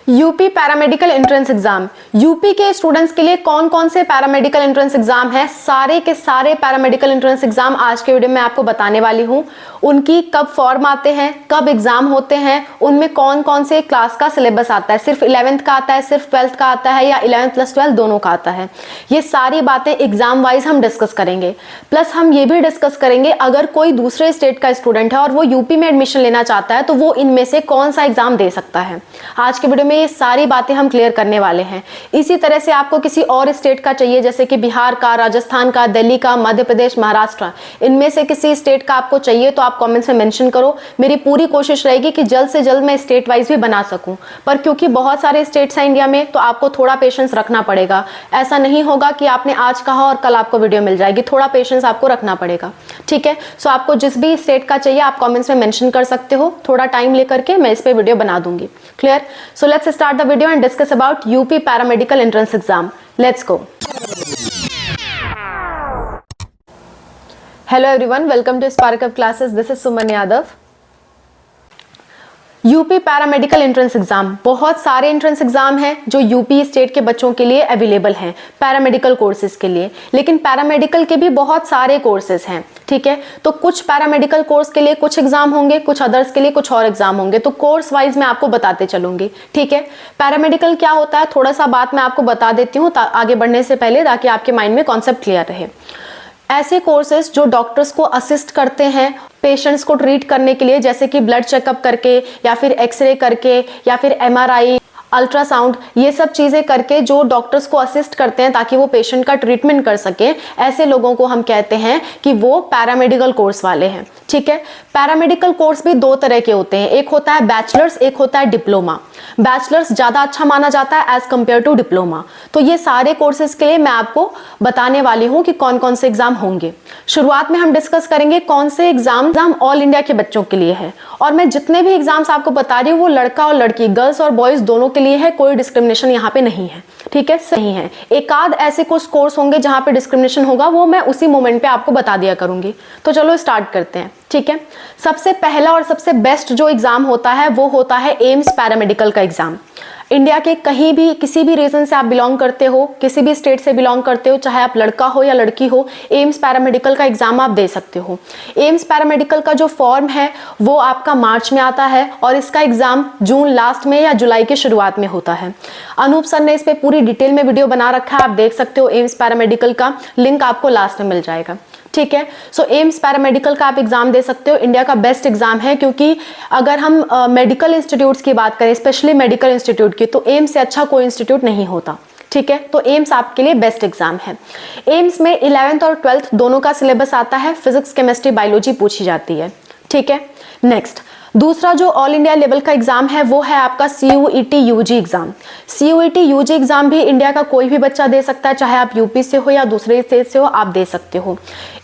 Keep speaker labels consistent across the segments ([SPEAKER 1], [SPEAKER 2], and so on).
[SPEAKER 1] UP paramedical entrance exam. UP के students के लिए कौन कौन से पैरामेडिकल एंट्रेंस एग्जाम है, सारे के सारे पैरामेडिकल एंट्रेंस एग्जाम आज के वीडियो में आपको बताने वाली हूं। उनकी कब फॉर्म आते हैं, कब एग्जाम होते हैं, उनमें कौन कौन से क्लास का सिलेबस आता है, सिर्फ 11th का आता है, सिर्फ 12th का आता है या 11th + 12 दोनों का आता है। ये सारी बातें एग्जाम वाइज हम डिस्कस करेंगे। प्लस हम ये भी डिस्कस करेंगे अगर कोई दूसरे स्टेट का स्टूडेंट है और वो यूपी में एडमिशन लेना चाहता है तो वो इनमें से कौन सा एग्जाम दे सकता है। आज के वीडियो में ये सारी बातें हम क्लियर करने वाले हैं। इसी तरह से आपको किसी और स्टेट का चाहिए, जैसे कि बिहार का, राजस्थान का, दिल्ली का, मध्य प्रदेश, महाराष्ट्र, इनमें से किसी स्टेट का आपको चाहिए तो आप कमेंट्स में मेंशन करो। मेरी पूरी कोशिश रहेगी कि जल्द से जल्द मैं स्टेट वाइज भी बना सकूं, पर क्योंकि बहुत सारे स्टेट्स हैं इंडिया में तो आपको थोड़ा पेशेंस रखना पड़ेगा। ऐसा नहीं होगा कि आपने आज कहा और कल आपको वीडियो मिल जाएगी, थोड़ा पेशेंस आपको रखना पड़ेगा। ठीक है, सो आपको जिस भी स्टेट का चाहिए आप कमेंट्स में मेंशन कर सकते हो, थोड़ा टाइम लेकर के मैं इस पे वीडियो बना दूंगी। Clear? So let's start the video and discuss about UP paramedical entrance exam. Let's go. Hello everyone, welcome to Spark Up Classes. This is Suman Yadav. UP paramedical entrance exam, बहुत सारे entrance exam हैं जो UP state के बच्चों के लिए available हैं paramedical courses के लिए, लेकिन पैरामेडिकल के भी बहुत सारे कोर्सेज हैं। ठीक है, तो कुछ पैरामेडिकल कोर्स के लिए कुछ एग्जाम होंगे, कुछ अदर्स के लिए कुछ और एग्जाम होंगे, तो कोर्स वाइज मैं आपको बताते चलूंगी। ठीक है, पैरामेडिकल क्या होता है थोड़ा सा बात मैं आपको बता देती हूँ आगे बढ़ने से पहले, ताकि आपके माइंड में कॉन्सेप्ट क्लियर रहे। ऐसे कोर्सेज जो डॉक्टर्स को असिस्ट करते हैं पेशेंट्स को ट्रीट करने के लिए, जैसे कि ब्लड चेकअप करके या फिर एक्सरे करके या फिर MRI, अल्ट्रासाउंड, ये सब चीजें करके जो डॉक्टर्स को असिस्ट करते हैं ताकि वो पेशेंट का ट्रीटमेंट कर सके, ऐसे लोगों को हम कहते हैं कि वो पैरामेडिकल कोर्स वाले हैं। ठीक है, पैरामेडिकल कोर्स भी दो तरह के होते हैं, एक होता है बैचलर्स, एक होता है डिप्लोमा। बैचलर्स ज्यादा अच्छा माना जाता है एज कंपेयर टू डिप्लोमा। तो ये सारे कोर्सेज के लिए मैं आपको बताने वाली हूँ कि कौन कौन से एग्जाम होंगे। शुरुआत में हम डिस्कस करेंगे कौन से एग्जाम ऑल इंडिया के बच्चों के लिए है, और मैं जितने भी एग्जाम्स आपको बता रही हूँ वो लड़का और लड़की, गर्ल्स और बॉयज दोनों के लिए है, कोई डिस्क्रिमिनेशन यहाँ पे नहीं है। ठीक है, सही है। एक आध ऐसे कुछ कोर्स होंगे जहाँ पे डिस्क्रिमिनेशन होगा, वो मैं उसी मोमेंट पे आपको बता दिया करूंगी। तो चलो स्टार्ट करते हैं। ठीक है, सबसे पहला और सबसे बेस्ट जो एग्जाम होता है वो होता है एम्स पैरामेडिकल का एग्जाम। इंडिया के कहीं भी किसी भी रीजन से आप बिलोंग करते हो, किसी भी स्टेट से बिलोंग करते हो, चाहे आप लड़का हो या लड़की हो, एम्स पैरामेडिकल का एग्जाम आप दे सकते हो। एम्स पैरामेडिकल का जो फॉर्म है वो आपका मार्च में आता है और इसका एग्जाम जून लास्ट में या जुलाई की शुरुआत में होता है। अनूप सर ने इस पे पूरी डिटेल में वीडियो बना रखा है, आप देख सकते हो। एम्स पैरामेडिकल का लिंक आपको लास्ट में मिल जाएगा। ठीक है, सो एम्स पैरामेडिकल का आप एग्जाम दे सकते हो। इंडिया का बेस्ट एग्जाम है, क्योंकि अगर हम मेडिकल इंस्टीट्यूट्स की बात करें, स्पेशली मेडिकल इंस्टीट्यूट की, तो एम्स से अच्छा कोई इंस्टीट्यूट नहीं होता। ठीक है, तो एम्स आपके लिए बेस्ट एग्जाम है। एम्स में 11th और 12th दोनों का सिलेबस आता है, फिजिक्स, केमिस्ट्री, बायोलॉजी पूछी जाती है। ठीक है, नेक्स्ट दूसरा जो ऑल इंडिया लेवल का एग्जाम है वो है आपका CUET UG exam. CUET UG exam भी इंडिया का कोई भी बच्चा दे सकता है, चाहे आप यूपी से हो या दूसरे स्टेट से हो, आप दे सकते हो।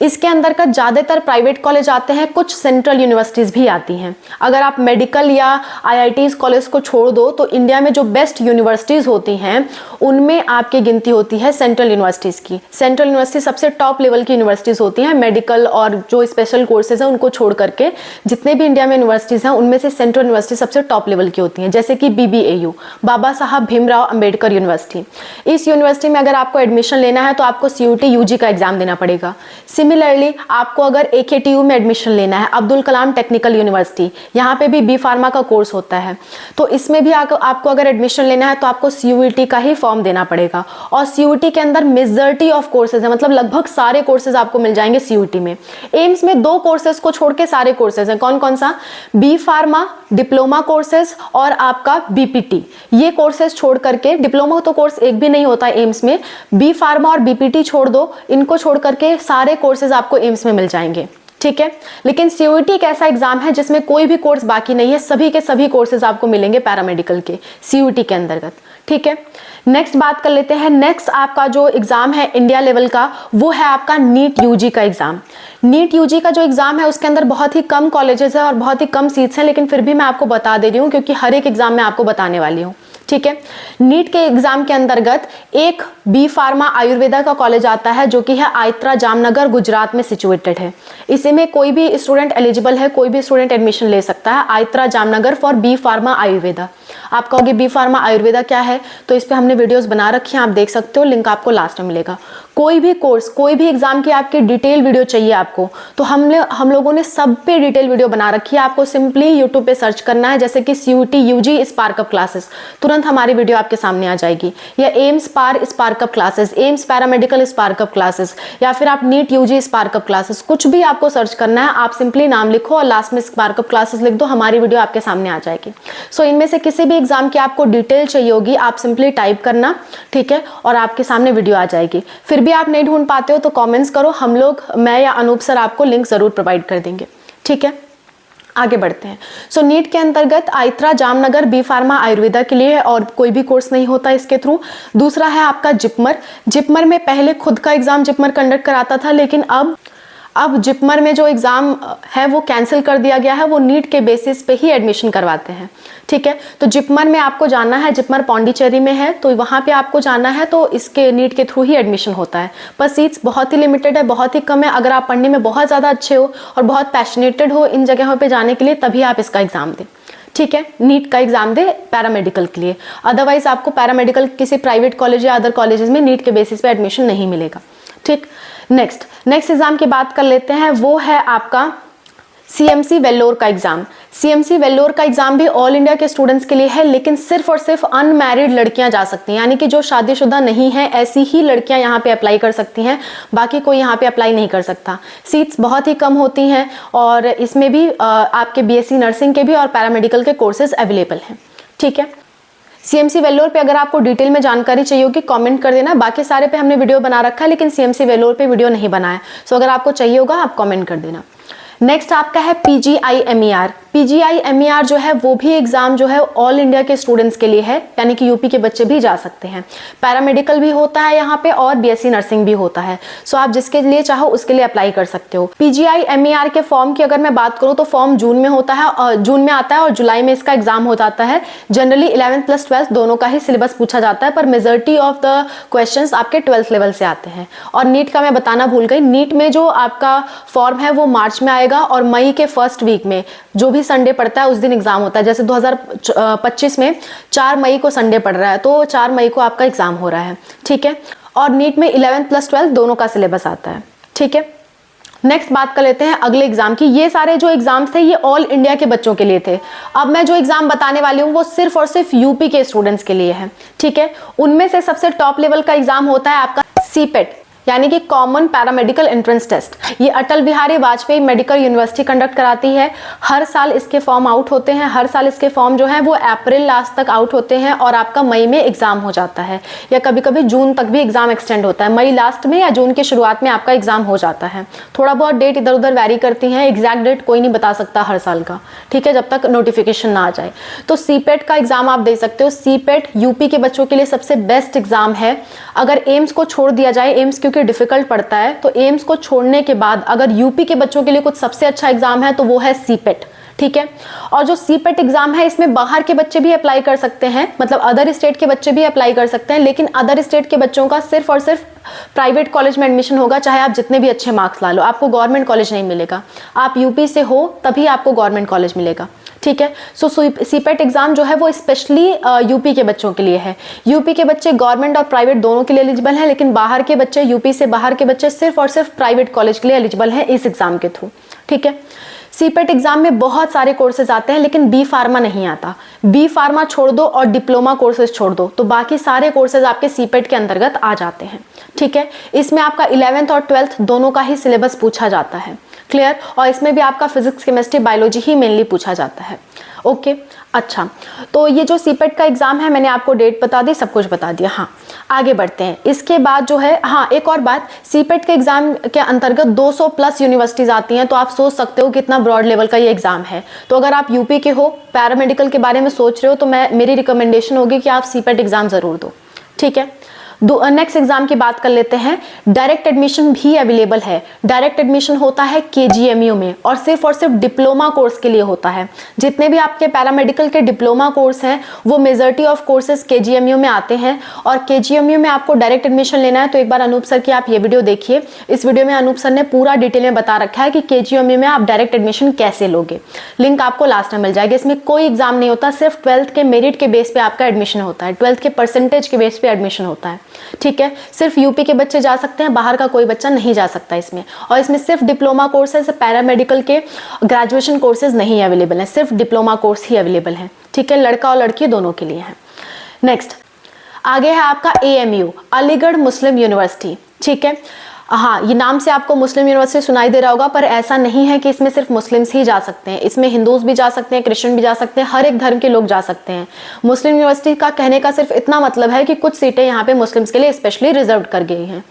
[SPEAKER 1] इसके अंदर का ज्यादातर प्राइवेट कॉलेज आते हैं, कुछ सेंट्रल यूनिवर्सिटीज भी आती हैं। अगर आप मेडिकल या IITs कॉलेज को छोड़ दो तो इंडिया में जो बेस्ट यूनिवर्सिटीज होती हैं उनमें आपकी गिनती होती है सेंट्रल यूनिवर्सिटीज की। सेंट्रल यूनिवर्सिटी सबसे टॉप लेवल की यूनिवर्सिटीज होती हैं, मेडिकल और जो स्पेशल कोर्सेज हैं उनको छोड़ करके जितने भी इंडिया में यूनिवर्सिटीज हैं उनमें से सेंट्रल यूनिवर्सिटी सबसे टॉप लेवल की होती हैं, जैसे कि BBAU, बाबा साहब भीमराव अंबेडकर यूनिवर्सिटी। इस यूनिवर्सिटी में अगर आपको एडमिशन लेना है तो आपको CUET UG का एग्जाम देना पड़ेगा। सिमिलरली आपको अगर AKTU में एडमिशन लेना है, अब्दुल कलाम टेक्निकल यूनिवर्सिटी, यहाँ पे भी B फार्मा का कोर्स होता है, तो इसमें भी आपको अगर एडमिशन लेना है तो आपको CUET का ही फॉर्म देना पड़ेगा। और CUET के अंदर मेजॉरिटी ऑफ कोर्सेज है, मतलब लगभग सारे कोर्सेज आपको मिल जाएंगे CUET में। एम्स में दो कोर्सेज को छोड़ के सारे कोर्सेज हैं। कौन कौन सा? B फार्मा, डिप्लोमा कोर्सेज और आपका BPT। ये कोर्सेज छोड़ करके, डिप्लोमा तो कोर्स एक भी नहीं होता एम्स में, B फार्मा और BPT छोड़ दो, इनको छोड़ करके सारे कोर्सेज आपको एम्स में मिल जाएंगे। ठीक है, लेकिन CUET एक ऐसा एग्जाम है जिसमें कोई भी कोर्स बाकी नहीं है, सभी के सभी कोर्सेज आपको मिलेंगे पैरामेडिकल के CUET के अंतर्गत। ठीक है, नेक्स्ट बात कर लेते हैं। नेक्स्ट आपका जो एग्जाम है इंडिया लेवल का वो है आपका NEET UG का एग्जाम। NEET UG का जो एग्जाम है उसके अंदर बहुत ही कम कॉलेजेस है और बहुत ही कम सीट्स हैं, लेकिन फिर भी मैं आपको बता दे रही हूँ क्योंकि हर एक एग्जाम में आपको बताने वाली हूँ। ठीक है, नीट के एग्जाम के अंतर्गत एक B फार्मा आयुर्वेदा का कॉलेज आता है जो कि है आयत्रा जामनगर गुजरात में सिचुएटेड है। इसी में कोई भी स्टूडेंट एलिजिबल है, कोई भी स्टूडेंट एडमिशन ले सकता है। ITRA Jamnagar for B pharma Ayurveda. आप कहोगे बी फार्मा आयुर्वेदा क्या है, तो इस पे हमने वीडियोस बना रखी हैं, आप देख सकते हो, लिंक आपको लास्ट में मिलेगा। कोई भी कोर्स, कोई भी एग्जाम की आपकी डिटेल वीडियो चाहिए आपको, तो हम लोगों ने सब पे डिटेल वीडियो बना रखी है। आपको सिंपली यूट्यूब पे सर्च करना है, जैसे कि CUT UG स्पार्कअप क्लासेस, तुरंत हमारी वीडियो आपके सामने आ जाएगी, या एम्स पार स्पार्कअप क्लासेस, एम्स पैरामेडिकल स्पार्कअप क्लासेस, या फिर आप नीट UG स्पार्कअप क्लासेस, कुछ भी आपको सर्च करना है, आप सिंपली नाम लिखो और लास्ट में स्पार्कअप क्लासेस लिख दो, हमारी वीडियो आपके सामने आ जाएगी। सो इनमें से किसी भी एग्जाम की आपको डिटेल चाहिए होगी, आप सिंपली टाइप करना, ठीक है, और आपके सामने वीडियो आ जाएगी। फिर भी आप नहीं ढूंढ पाते हो तो कमेंट्स करो, हम लोग, मैं या अनूप सर आपको लिंक जरूर प्रोवाइड कर देंगे, ठीक है। आगे बढ़ते हैं। सो नीट के अंतर्गत आइत्रा जामनगर बी फार्मा आयुर्वेदा के लिए है और कोई भी कोर्स नहीं होता इसके थ्रू। दूसरा है आपका जिपमर। जिपमर में पहले खुद का एग्जाम जिपमर कंडक्ट कराता था, लेकिन अब जिपमर में जो एग्जाम है वो कैंसिल कर दिया गया है, वो नीट के बेसिस पे ही एडमिशन करवाते हैं, ठीक है। तो जिपमर में आपको जाना है, जिपमर पौंडीचेरी में है, तो वहां पे आपको जाना है, तो इसके नीट के थ्रू ही एडमिशन होता है। पर सीट्स बहुत ही लिमिटेड है, बहुत ही कम है। अगर आप पढ़ने में बहुत ज़्यादा अच्छे हो और बहुत पैशनेटेड हो इन जगहों पर जाने के लिए, तभी आप इसका एग्जाम दें, ठीक है, नीट का एग्जाम दे पैरामेडिकल के लिए। अदरवाइज आपको पैरामेडिकल किसी प्राइवेट कॉलेज या अदर कॉलेजेस में नीट के बेसिस पे एडमिशन नहीं मिलेगा, ठीक। नेक्स्ट एग्जाम की बात कर लेते हैं, वो है आपका CMC वेल्लोर का एग्जाम। CMC वेल्लोर का एग्जाम भी ऑल इंडिया के स्टूडेंट्स के लिए है, लेकिन सिर्फ और सिर्फ अनमैरिड लड़कियां जा सकती हैं, यानी कि जो शादीशुदा नहीं है ऐसी ही लड़कियां यहाँ पे अप्लाई कर सकती हैं, बाकी कोई यहाँ पे अप्लाई नहीं कर सकता। सीट्स बहुत ही कम होती हैं और इसमें भी आपके BSc नर्सिंग के भी और पैरामेडिकल के कोर्सेज अवेलेबल हैं, ठीक है। CMC वेल्लोर पे अगर आपको डिटेल में जानकारी चाहिए होगी कमेंट कर देना, बाकी सारे पे हमने वीडियो बना रखा है, लेकिन CMC वेल्लोर पे वीडियो नहीं बना है। सो अगर आपको चाहिए होगा आप कमेंट कर देना। नेक्स्ट आपका है PGI-MER। PGI-MER जो है वो भी एग्जाम जो है ऑल इंडिया के स्टूडेंट्स के लिए है, यानी कि यूपी के बच्चे भी जा सकते हैं। पैरामेडिकल भी होता है यहाँ पे और BSc नर्सिंग भी होता है। सो आप जिसके लिए चाहो उसके लिए अप्लाई कर सकते हो। PGI-MER के फॉर्म की अगर मैं बात करूँ तो फॉर्म जून में होता है, जून में आता है और जुलाई में इसका एग्जाम हो जाता है। जनरली 11th प्लस 12th दोनों का ही सिलेबस पूछा जाता है, पर मेजॉरिटी ऑफ द क्वेश्चंस आपके 12th लेवल से आते हैं। और नीट का मैं बताना भूल गई, नीट में जो आपका फॉर्म है वो मार्च में आएगा और मई के फर्स्ट वीक में जो भी संडे पड़ता है उस दिन एग्जाम होता है। जैसे 2025 में 4 मई को संडे पड़ रहा है, तो 4 मई को आपका एग्जाम हो रहा है, ठीक है। और नीट में 11th प्लस 12th दोनों का सिलेबस आता है, ठीक है। नेक्स्ट बात कर लेते हैं अगले एग्जाम की। ये सारे जो एग्जाम्स थे ये ऑल इंडिया के बच्चों के लिए थे। अब मैं जो एग्जाम बताने वाली हूँ वो सिर्फ और सिर्फ यूपी के स्टूडेंट्स के लिए है, ठीक है। उनमें से सबसे टॉप लेवल का एग्जाम होता है आपका CPET, यानी कि कॉमन पैरामेडिकल एंट्रेंस टेस्ट। ये Atal Bihari Vajpayee medical university conduct कराती है। हर साल इसके फॉर्म आउट होते हैं, हर साल इसके फॉर्म जो है वो अप्रैल लास्ट तक आउट होते हैं और आपका मई में एग्जाम हो जाता है, या कभी कभी जून तक भी एग्जाम एक्सटेंड होता है। मई लास्ट में या जून की शुरुआत में आपका एग्जाम हो जाता है। थोड़ा बहुत डेट इधर उधर वैरी करती है, एग्जैक्ट डेट कोई नहीं बता सकता हर साल का, ठीक है, जब तक नोटिफिकेशन ना आ जाए। तो CPET का एग्जाम आप दे सकते हो। CPET यूपी के बच्चों के लिए सबसे बेस्ट एग्जाम है। अगर एम्स को छोड़ दिया जाए, एम्स क्योंकि डिफिकल्ट पड़ता है, तो एम्स को छोड़ने के बाद अगर यूपी के बच्चों के लिए कुछ सबसे अच्छा एग्जाम है तो वो है CPET, ठीक है। और जो CPET एग्जाम है इसमें बाहर के बच्चे भी अप्लाई कर सकते हैं, मतलब अदर स्टेट के बच्चे भी अप्लाई कर सकते हैं, लेकिन अदर स्टेट के बच्चों का सिर्फ और सिर्फ प्राइवेट कॉलेज में एडमिशन होगा, चाहे आप जितने भी अच्छे मार्क्स ला लो, आपको गवर्नमेंट कॉलेज नहीं मिलेगा। आप यूपी से हो तभी आपको गवर्नमेंट कॉलेज मिलेगा, ठीक है। सो CPET एग्जाम जो है वो स्पेशली यूपी के बच्चों के लिए है। यूपी के बच्चे गवर्नमेंट और प्राइवेट दोनों के लिए एलिजिबल हैं, लेकिन बाहर के बच्चे, यूपी से बाहर के बच्चे सिर्फ और सिर्फ प्राइवेट कॉलेज के लिए एलिजिबल हैं इस एग्जाम के थ्रू, ठीक है। CPET एग्जाम में बहुत सारे कोर्सेज आते हैं, लेकिन बी फार्मा नहीं आता। बी फार्मा छोड़ दो और डिप्लोमा कोर्सेज छोड़ दो, तो बाकी सारे कोर्सेज आपके CPET के अंतर्गत आ जाते हैं, ठीक है। इसमें आपका 11th और 12th दोनों का ही सिलेबस पूछा जाता है, क्लियर। और इसमें भी आपका फिजिक्स, केमिस्ट्री, बायोलॉजी ही मेनली पूछा जाता है, ओके। अच्छा, तो ये जो CPET का एग्जाम है मैंने आपको डेट बता दी, सब कुछ बता दिया। हाँ, आगे बढ़ते हैं। इसके बाद जो है, हाँ एक और बात, CPET के एग्जाम के अंतर्गत 200 प्लस यूनिवर्सिटीज आती हैं, तो आप सोच सकते हो कितना ब्रॉड लेवल का ये एग्जाम है। तो अगर आप यूपी के हो, पैरामेडिकल के बारे में सोच रहे हो, तो मेरी रिकमेंडेशन होगी कि आप CPET एग्जाम जरूर दो, ठीक है। नेक्स्ट एग्जाम की बात कर लेते हैं। डायरेक्ट एडमिशन भी अवेलेबल है। डायरेक्ट एडमिशन होता है केजीएमयू में और सिर्फ डिप्लोमा कोर्स के लिए होता है। जितने भी आपके पैरामेडिकल के डिप्लोमा कोर्स हैं वो मेजॉरिटी ऑफ कोर्सेज केजीएमयू में आते हैं। और केजीएमयू में आपको डायरेक्ट एडमिशन लेना है तो एक बार अनूप सर की आप ये वीडियो देखिए। इस वीडियो में अनूप सर ने पूरा डिटेल में बता रखा है कि केजीएमयू में आप डायरेक्ट एडमिशन कैसे लोगे। लिंक आपको लास्ट में मिल जाएगा। इसमें कोई एग्जाम नहीं होता, सिर्फ 12th के मेरिट के बेस पे आपका एडमिशन होता है, 12th के परसेंटेज के बेस पे एडमिशन होता है। ठीक है, सिर्फ यूपी के बच्चे जा सकते हैं, बाहर का कोई बच्चा नहीं जा सकता इसमें। और इसमें सिर्फ डिप्लोमा कोर्सेज, पैरामेडिकल के ग्रेजुएशन कोर्सेज नहीं अवेलेबल हैं, सिर्फ डिप्लोमा कोर्स ही अवेलेबल हैं। ठीक है, लड़का और लड़की दोनों के लिए है। नेक्स्ट आगे है आपका एएमयू, अलीगढ़ मुस्लिम यूनिवर्सिटी। ठीक है, हाँ, ये नाम से आपको मुस्लिम यूनिवर्सिटी सुनाई दे रहा होगा, पर ऐसा नहीं है कि इसमें सिर्फ मुस्लिम्स ही जा सकते हैं। इसमें हिंदूज भी जा सकते हैं, क्रिश्चियन भी जा सकते हैं, हर एक धर्म के लोग जा सकते हैं। मुस्लिम यूनिवर्सिटी का कहने का सिर्फ इतना मतलब है कि कुछ सीटें यहाँ पे मुस्लिम्स के लिए स्पेशली रिजर्व कर गई हैं।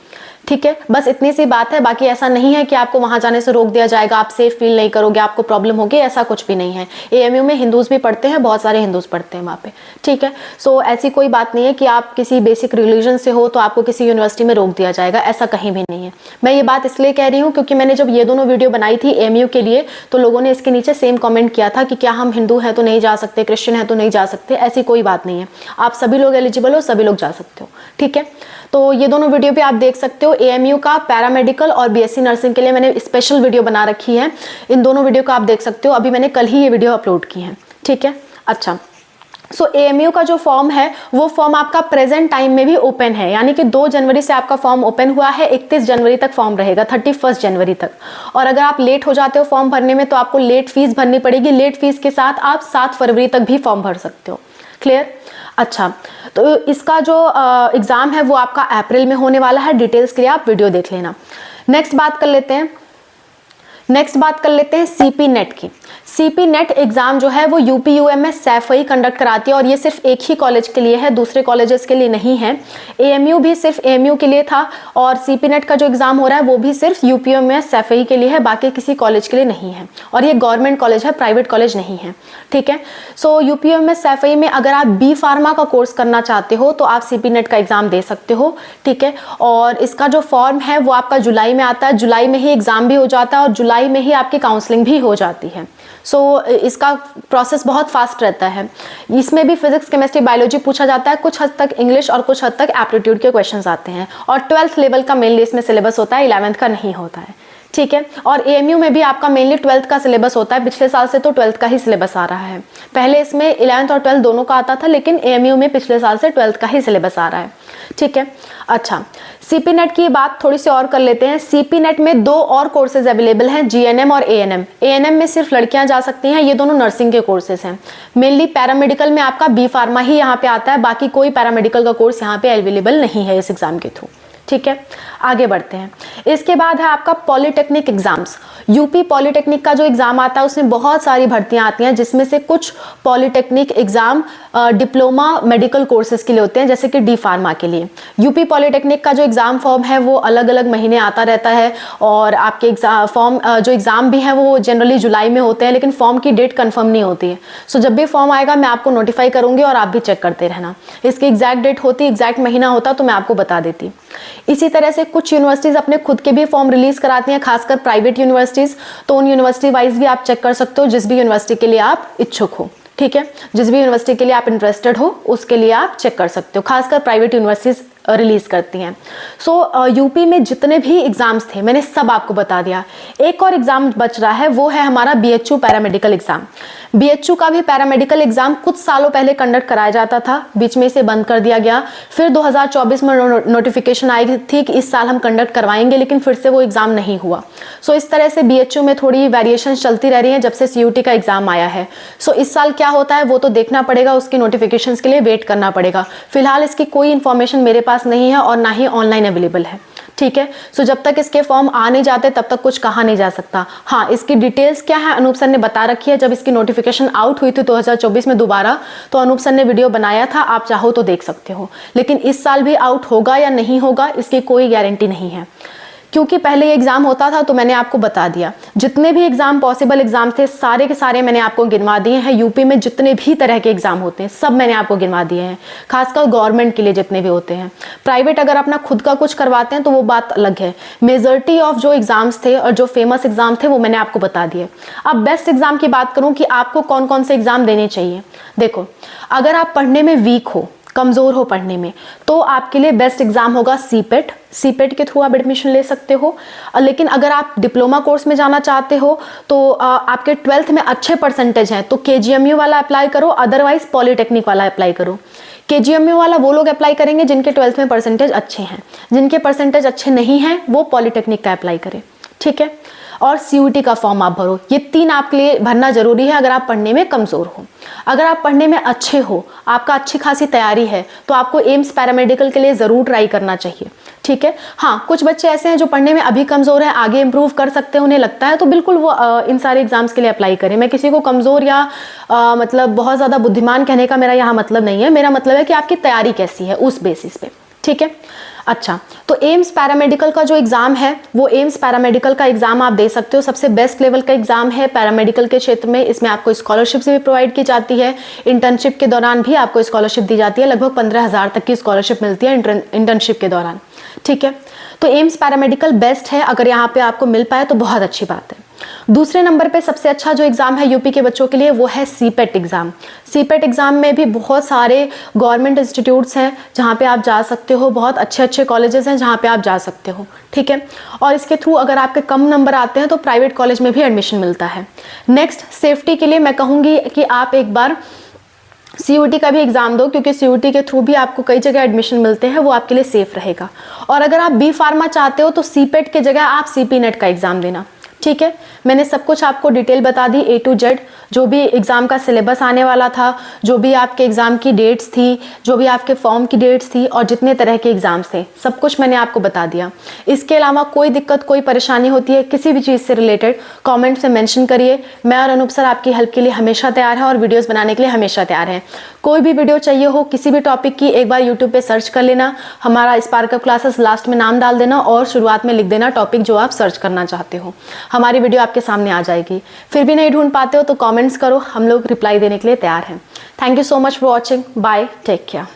[SPEAKER 1] ठीक है, बस इतनी सी बात है। बाकी ऐसा नहीं है कि आपको वहां जाने से रोक दिया जाएगा, आप सेफ फील नहीं करोगे, आपको प्रॉब्लम होगी, ऐसा कुछ भी नहीं है। एएमयू में हिंदूज भी पढ़ते हैं, बहुत सारे हिंदूज पढ़ते हैं वहाँ पे। ठीक है, सो ऐसी कोई बात नहीं है कि आप किसी बेसिक रिलीजन से हो तो आपको किसी यूनिवर्सिटी में रोक दिया जाएगा, ऐसा कहीं भी नहीं है। मैं ये बात इसलिए कह रही हूँ क्योंकि मैंने जब ये दोनों वीडियो बनाई थी एएमयू के लिए तो लोगों ने इसके नीचे सेम कॉमेंट किया था कि क्या हम हिंदू हैं तो नहीं जा सकते, क्रिश्चियन है तो नहीं जा सकते। ऐसी कोई बात नहीं है, आप सभी लोग एलिजिबल हो, सभी लोग जा सकते हो। ठीक है, तो ये दोनों वीडियो पे आप देख सकते हो। एएमयू का पैरामेडिकल और बीएससी नर्सिंग के लिए मैंने स्पेशल वीडियो बना रखी है, इन दोनों वीडियो को आप देख सकते हो। अभी मैंने कल ही ये वीडियो अपलोड की है। ठीक है, अच्छा, सो एएमयू का जो फॉर्म है वो फॉर्म आपका प्रेजेंट टाइम में भी ओपन है, यानी कि 2 जनवरी से आपका फॉर्म ओपन हुआ है, 31 जनवरी तक फॉर्म रहेगा, 31 जनवरी तक। और अगर आप लेट हो जाते हो फॉर्म भरने में तो आपको लेट फीस भरनी पड़ेगी। लेट फीस के साथ आप 7 फरवरी तक भी फॉर्म भर सकते हो। क्लियर? अच्छा, तो इसका जो एग्जाम है वो आपका अप्रैल में होने वाला है। डिटेल्स के लिए आप वीडियो देख लेना। नेक्स्ट बात कर लेते हैं सीपी नेट की। सीपी नेट एग्जाम जो है वो यूपीयूएम में सैफई कंडक्ट कराती है और ये सिर्फ एक ही कॉलेज के लिए है, दूसरे कॉलेजेस के लिए नहीं है। एएमयू भी सिर्फ एएमयू के लिए था और सीपी नेट का जो एग्जाम हो रहा है वो भी सिर्फ यूपीयूएम में सैफई के लिए है, बाकी किसी कॉलेज के लिए नहीं है। और ये गवर्नमेंट कॉलेज है, प्राइवेट कॉलेज नहीं है। ठीक है, सो यूपीयूएम में सैफई में अगर आप बी फार्मा का कोर्स करना चाहते हो तो आप सीपी नेट का एग्जाम दे सकते हो। ठीक है, और इसका जो फॉर्म है वो आपका जुलाई में आता है, जुलाई में ही एग्जाम भी हो जाता है और जुलाई में ही आपकी काउंसलिंग भी हो जाती है। सो इसका प्रोसेस बहुत फास्ट रहता है। इसमें भी फिजिक्स, केमिस्ट्री, बायोलॉजी पूछा जाता है, कुछ हद तक इंग्लिश और कुछ हद तक एप्टीट्यूड के क्वेश्चंस आते हैं। और 12th लेवल का मेनली इसमें सिलेबस होता है, 11th का नहीं होता है। ठीक है, और एएमयू में भी आपका मेनली 12th का सिलेबस होता है। पिछले साल से तो 12th का ही सिलेबस आ रहा है। पहले इसमें 11th और 12th दोनों का आता था, लेकिन एएमयू में पिछले साल से 12th का ही सिलेबस आ रहा है। ठीक है, अच्छा, सीपी नेट की बात थोड़ी सी और कर लेते हैं। सीपी नेट में 2 और कोर्सेज अवेलेबल हैं, जीएनएम और एएनएम। एएनएम में सिर्फ लड़कियां जा सकती हैं, ये दोनों नर्सिंग के कोर्सेज हैं। मेनली पैरामेडिकल में आपका बी फार्मा ही यहाँ पे आता है, बाकी कोई पैरामेडिकल का कोर्स यहाँ पे अवेलेबल नहीं है इस एग्जाम के थ्रू। ठीक है, आगे बढ़ते हैं। इसके बाद है आपका पॉलिटेक्निक एग्जाम्स। यूपी पॉलिटेक्निक का जो एग्जाम आता है उसमें बहुत सारी भर्तियां आती हैं, जिसमें से कुछ polytechnic exam diploma medical courses के लिए होते हैं, जैसे कि डी फार्मा के लिए। यूपी पॉलिटेक्निक का जो एग्जाम फॉर्म है वो अलग अलग महीने आता रहता है और आपके एग्जाम फॉर्म जो एग्जाम भी है वो जनरली जुलाई में होते हैं, लेकिन फॉर्म की डेट कंफर्म नहीं होती है। सो जब भी फॉर्म आएगा मैं आपको नोटिफाई करूंगी और आप भी चेक करते रहना। इसकी एग्जैक्ट डेट होती, एग्जैक्ट महीना होता तो मैं आपको बता देती। इसी तरह से कुछ यूनिवर्सिटीज अपने खुद के भी फॉर्म रिलीज कराती हैं, खासकर प्राइवेट यूनिवर्सिटीज, तो उन यूनिवर्सिटी वाइज भी आप चेक कर सकते हो, जिस भी यूनिवर्सिटी के लिए आप इच्छुक हो। ठीक है, जिस भी यूनिवर्सिटी के लिए आप इंटरेस्टेड हो उसके लिए आप चेक कर सकते हो, खासकर प्राइवेट यूनिवर्सिटीज रिलीज करती हैं। सो यूपी में जितने भी एग्जाम्स थे मैंने सब आपको बता दिया। एक और एग्जाम बच रहा है, वो है हमारा बीएचयू पैरामेडिकल एग्जाम। बीएचयू का भी पैरामेडिकल एग्जाम कुछ सालों पहले कंडक्ट कराया जाता था, बीच में इसे बंद कर दिया गया। फिर 2024 में नोटिफिकेशन आई थी कि इस साल हम कंडक्ट करवाएंगे, लेकिन फिर से वो एग्जाम नहीं हुआ। सो इस तरह से बीएचयू में थोड़ी वेरिएशन चलती रह रही है जब से सीयूटी का एग्जाम आया है। सो इस साल क्या होता है वो तो देखना पड़ेगा, उसकी नोटिफिकेशन के लिए वेट करना पड़ेगा। फिलहाल इसकी कोई इन्फॉर्मेशन मेरे पास नहीं है और ना ही ऑनलाइन अवेलेबल है। ठीक है, सो जब तक इसके फॉर्म आ नहीं जाते तब तक कुछ कहा नहीं जा सकता। हाँ, इसकी डिटेल्स क्या है अनूप सर ने बता रखी है। जब इसकी नोटिफिकेशन आउट हुई थी 2024 में दोबारा, तो अनूप सर ने वीडियो बनाया था, आप चाहो तो देख सकते हो। लेकिन इस साल भी आउट होगा या नहीं होगा इसकी कोई गारंटी नहीं है। क्योंकि पहले ये एग्जाम होता था तो मैंने आपको बता दिया, जितने भी एग्जाम पॉसिबल एग्जाम थे सारे के सारे मैंने आपको गिनवा दिए हैं। यूपी में जितने भी तरह के एग्जाम होते हैं सब मैंने आपको गिनवा दिए हैं, खासकर गवर्नमेंट के लिए जितने भी होते हैं। प्राइवेट अगर अपना खुद का कुछ करवाते हैं तो वो बात अलग है। मेजॉरिटी ऑफ जो एग्जाम्स थे और जो फेमस एग्जाम थे वो मैंने आपको बता दिए। अब बेस्ट एग्जाम की बात करूं कि आपको कौन कौन से एग्जाम देने चाहिए। देखो, अगर आप पढ़ने में वीक हो, कमजोर हो पढ़ने में, तो आपके लिए बेस्ट एग्जाम होगा सीपेट। सीपेट के थ्रू आप एडमिशन ले सकते हो। लेकिन अगर आप डिप्लोमा कोर्स में जाना चाहते हो तो आपके 12th में अच्छे परसेंटेज हैं तो केजीएमयू वाला अप्लाई करो, अदरवाइज पॉलिटेक्निक वाला अप्लाई करो। केजीएमयू वाला वो लोग अप्लाई करेंगे जिनके 12th में परसेंटेज अच्छे हैं, जिनके परसेंटेज अच्छे नहीं हैं वो पॉलिटेक्निक का अप्लाई करें, ठीक है। और सीयूटी का फॉर्म आप भरो। ये 3 आपके लिए भरना जरूरी है अगर आप पढ़ने में कमजोर हो। अगर आप पढ़ने में अच्छे हो, आपका अच्छी खासी तैयारी है, तो आपको एम्स पैरामेडिकल के लिए जरूर ट्राई करना चाहिए, ठीक है। हाँ, कुछ बच्चे ऐसे हैं जो पढ़ने में अभी कमजोर हैं, आगे इंप्रूव कर सकते हैं उन्हें लगता है, तो बिल्कुल वो इन सारे एग्जाम्स के लिए अप्लाई करें। मैं किसी को कमजोर या मतलब बहुत ज्यादा बुद्धिमान कहने का मेरा यहाँ मतलब नहीं है। मेरा मतलब है कि आपकी तैयारी कैसी है उस बेसिस पे, ठीक है। अच्छा, तो एम्स पैरामेडिकल का जो एग्जाम है वो एम्स पैरामेडिकल का एग्जाम आप दे सकते हो। सबसे बेस्ट लेवल का एग्जाम है पैरामेडिकल के क्षेत्र में। इसमें आपको स्कॉलरशिप भी प्रोवाइड की जाती है, इंटर्नशिप के दौरान भी आपको स्कॉलरशिप दी जाती है। लगभग 15,000 तक की स्कॉलरशिप मिलती है इंटर्नशिप के दौरान, ठीक है। तो एम्स पैरामेडिकल बेस्ट है, अगर यहाँ पे आपको मिल पाए तो बहुत अच्छी बात है। दूसरे नंबर पे सबसे अच्छा जो एग्जाम है यूपी के बच्चों के लिए वो है सीपेट एग्जाम। सीपेट एग्जाम में भी बहुत सारे गवर्नमेंट इंस्टीट्यूट्स हैं जहाँ पे आप जा सकते हो, बहुत अच्छे अच्छे कॉलेजेस हैं जहाँ पे आप जा सकते हो, ठीक है। और इसके थ्रू अगर आपके कम नंबर आते हैं तो प्राइवेट कॉलेज में भी एडमिशन मिलता है। नेक्स्ट, सेफ्टी के लिए मैं कहूँगी कि आप एक बार सीयूटी का भी एग्जाम दो, क्योंकि सीयूटी के थ्रू भी आपको कई जगह एडमिशन मिलते हैं, वो आपके लिए सेफ रहेगा। और अगर आप बी फार्मा चाहते हो तो सीपेट के जगह आप सीपी नेट का एग्जाम देना, ठीक है। मैंने सब कुछ आपको डिटेल बता दी A to Z, जो भी एग्जाम का सिलेबस आने वाला था, जो भी आपके एग्जाम की डेट्स थी, जो भी आपके फॉर्म की डेट्स थी और जितने तरह के एग्जाम्स थे, सब कुछ मैंने आपको बता दिया। इसके अलावा कोई दिक्कत, कोई परेशानी होती है किसी भी चीज़ से रिलेटेड, कमेंट में मेंशन करिए। मैं और अनूप सर आपकी हेल्प के लिए हमेशा तैयार हैं और वीडियोज़ बनाने के लिए हमेशा तैयार हैं। कोई भी वीडियो चाहिए हो किसी भी टॉपिक की, एक बार यूट्यूब पर सर्च कर लेना, हमारा स्पार्क अप क्लासेस लास्ट में नाम डाल देना और शुरुआत में लिख देना टॉपिक जो आप सर्च करना चाहते हो, हमारी वीडियो आपके सामने आ जाएगी। फिर भी नहीं ढूंढ पाते हो तो कमेंट्स करो, हम लोग रिप्लाई देने के लिए तैयार हैं। Thank you so much for watching, bye, take care.